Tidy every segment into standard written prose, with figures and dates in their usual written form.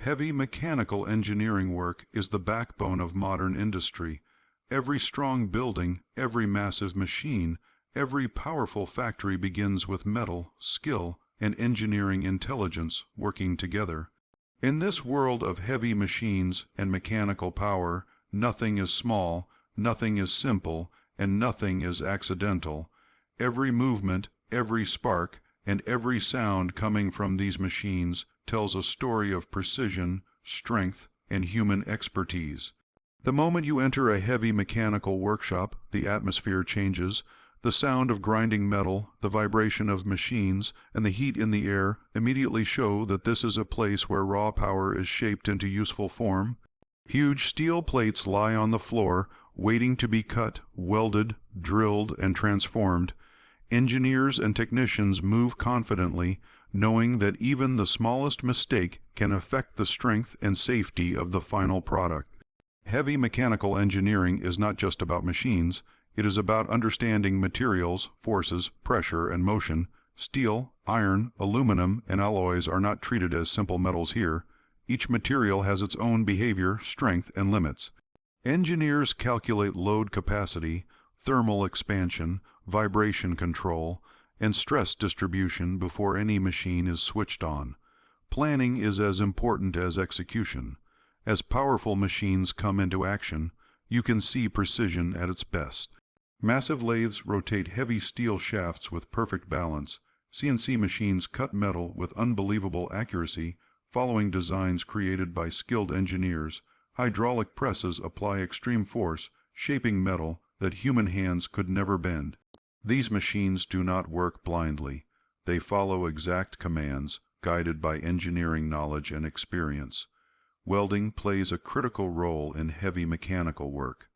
Heavy mechanical engineering work is the backbone of modern industry. Every strong building, every massive machine, every powerful factory begins with metal, skill, and engineering intelligence working together. In this world of heavy machines and mechanical power, nothing is small, nothing is simple, and nothing is accidental. Every movement, every spark, and every sound coming from these machines tells a story of precision, strength, and human expertise. The moment you enter a heavy mechanical workshop, the atmosphere changes. The sound of grinding metal, the vibration of machines, and the heat in the air immediately show that this is a place where raw power is shaped into useful form. Huge steel plates lie on the floor, waiting to be cut, welded, drilled, and transformed. Engineers and technicians move confidently, knowing that even the smallest mistake can affect the strength and safety of the final product. Heavy mechanical engineering is not just about machines. It is about understanding materials, forces, pressure, and motion. Steel, iron, aluminum, and alloys are not treated as simple metals here. Each material has its own behavior, strength, and limits. Engineers calculate load capacity, thermal expansion, vibration control, and stress distribution before any machine is switched on. Planning is as important as execution. As powerful machines come into action, you can see precision at its best. Massive lathes rotate heavy steel shafts with perfect balance. CNC machines cut metal with unbelievable accuracy, following designs created by skilled engineers. Hydraulic presses apply extreme force, shaping metal that human hands could never bend. These machines do not work blindly. They follow exact commands, guided by engineering knowledge and experience. Welding plays a critical role in heavy mechanical work.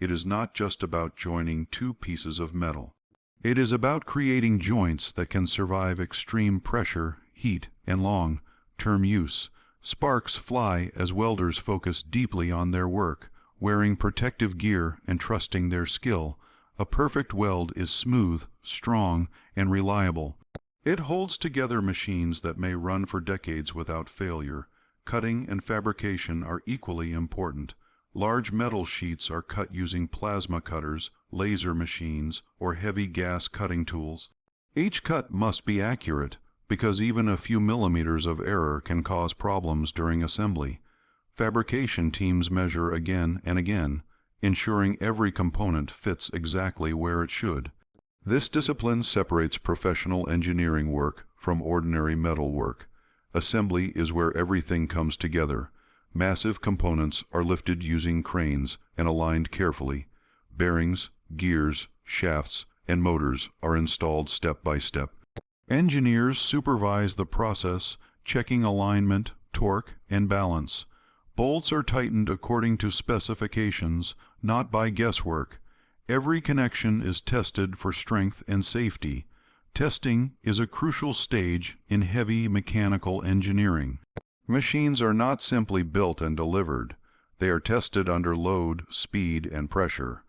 It is not just about joining two pieces of metal. It is about creating joints that can survive extreme pressure, heat, and long-term use. Sparks fly as welders focus deeply on their work, wearing protective gear and trusting their skill. A perfect weld is smooth, strong, and reliable. It holds together machines that may run for decades without failure. Cutting and fabrication are equally important. Large metal sheets are cut using plasma cutters, laser machines, or heavy gas cutting tools. Each cut must be accurate, because even a few millimeters of error can cause problems during assembly. Fabrication teams measure again and again, ensuring every component fits exactly where it should. This discipline separates professional engineering work from ordinary metal work. Assembly is where everything comes together. Massive components are lifted using cranes and aligned carefully. Bearings, gears, shafts, and motors are installed step by step. Engineers supervise the process, checking alignment, torque, and balance. Bolts are tightened according to specifications, not by guesswork. Every connection is tested for strength and safety. Testing is a crucial stage in heavy mechanical engineering. Machines are not simply built and delivered. They are tested under load, speed, and pressure.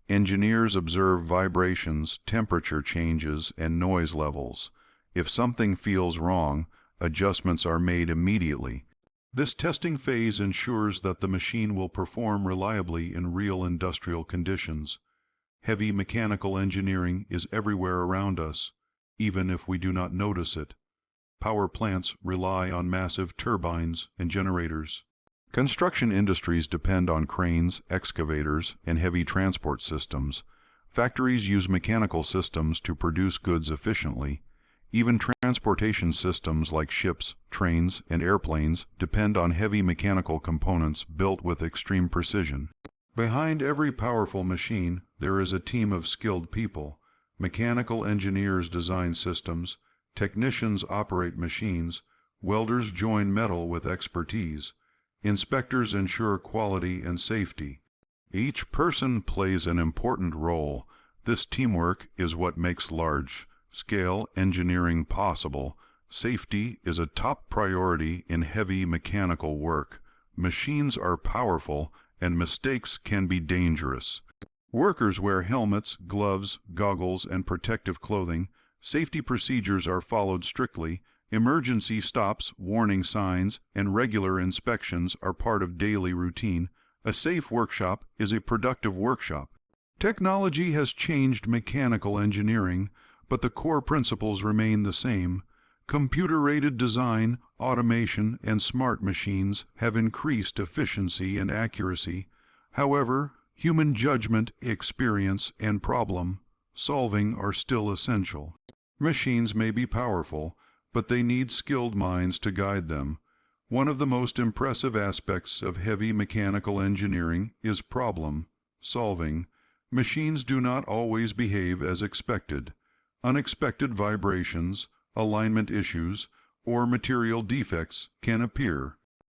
Engineers observe vibrations, temperature changes, and noise levels. If something feels wrong, adjustments are made immediately. This testing phase ensures that the machine will perform reliably in real industrial conditions. Heavy mechanical engineering is everywhere around us, even if we do not notice it. Power plants rely on massive turbines and generators. Construction industries depend on cranes, excavators, and heavy transport systems. Factories use mechanical systems to produce goods efficiently. Even transportation systems like ships, trains, and airplanes depend on heavy mechanical components built with extreme precision. Behind every powerful machine, there is a team of skilled people. Mechanical engineers design systems, technicians operate machines, welders join metal with expertise, inspectors ensure quality and safety. Each person plays an important role. This teamwork is what makes large-scale engineering possible. Safety is a top priority in heavy mechanical work. Machines are powerful, and mistakes can be dangerous. Workers wear helmets, gloves, goggles, and protective clothing. Safety procedures are followed strictly, Emergency stops, warning signs, and regular inspections are part of daily routine. A safe workshop is a productive workshop. Technology has changed mechanical engineering, but the core principles remain the same. Computer-aided design, automation, and smart machines have increased efficiency and accuracy. However, human judgment, experience, and problem solving are still essential. Machines may be powerful, but they need skilled minds to guide them. One of the most impressive aspects of heavy mechanical engineering is problem solving. Machines do not always behave as expected. Unexpected vibrations, alignment issues, or material defects can appear.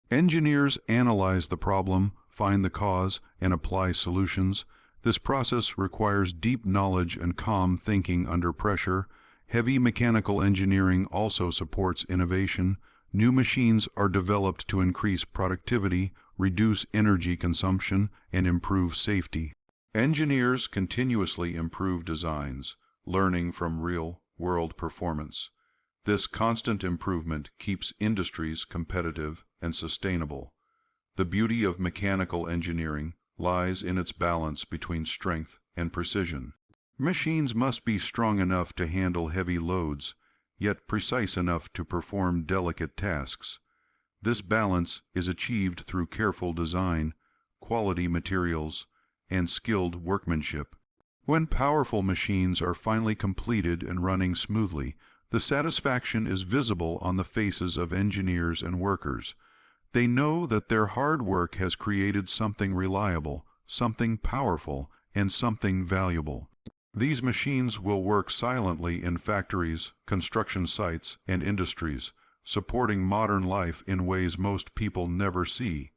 Engineers analyze the problem, find the cause, and apply solutions. This process requires deep knowledge and calm thinking under pressure. Heavy mechanical engineering also supports innovation. New machines are developed to increase productivity, reduce energy consumption, and improve safety. Engineers continuously improve designs, learning from real-world performance. This constant improvement keeps industries competitive and sustainable. The beauty of mechanical engineering lies in its balance between strength and precision. Machines must be strong enough to handle heavy loads, yet precise enough to perform delicate tasks. This balance is achieved through careful design, quality materials, and skilled workmanship. When powerful machines are finally completed and running smoothly, the satisfaction is visible on the faces of engineers and workers. They know that their hard work has created something reliable, something powerful, and something valuable. These machines will work silently in factories, construction sites, and industries, supporting modern life in ways most people never see.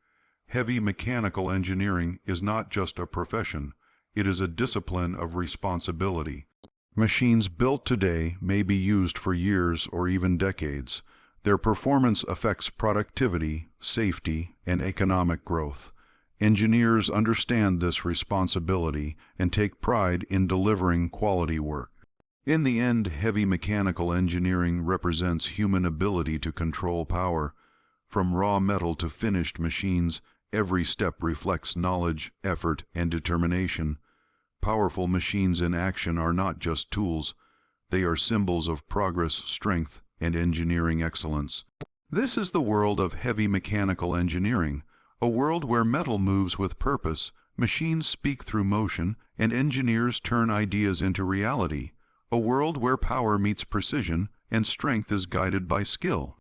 Heavy mechanical engineering is not just a profession, it is a discipline of responsibility. Machines built today may be used for years or even decades. Their performance affects productivity, safety, and economic growth. Engineers understand this responsibility and take pride in delivering quality work. In the end, heavy mechanical engineering represents human ability to control power. From raw metal to finished machines, every step reflects knowledge, effort, and determination. Powerful machines in action are not just tools. They are symbols of progress, strength, and engineering excellence. This is the world of heavy mechanical engineering, a world where metal moves with purpose, machines speak through motion, and engineers turn ideas into reality. A world where power meets precision and strength is guided by skill.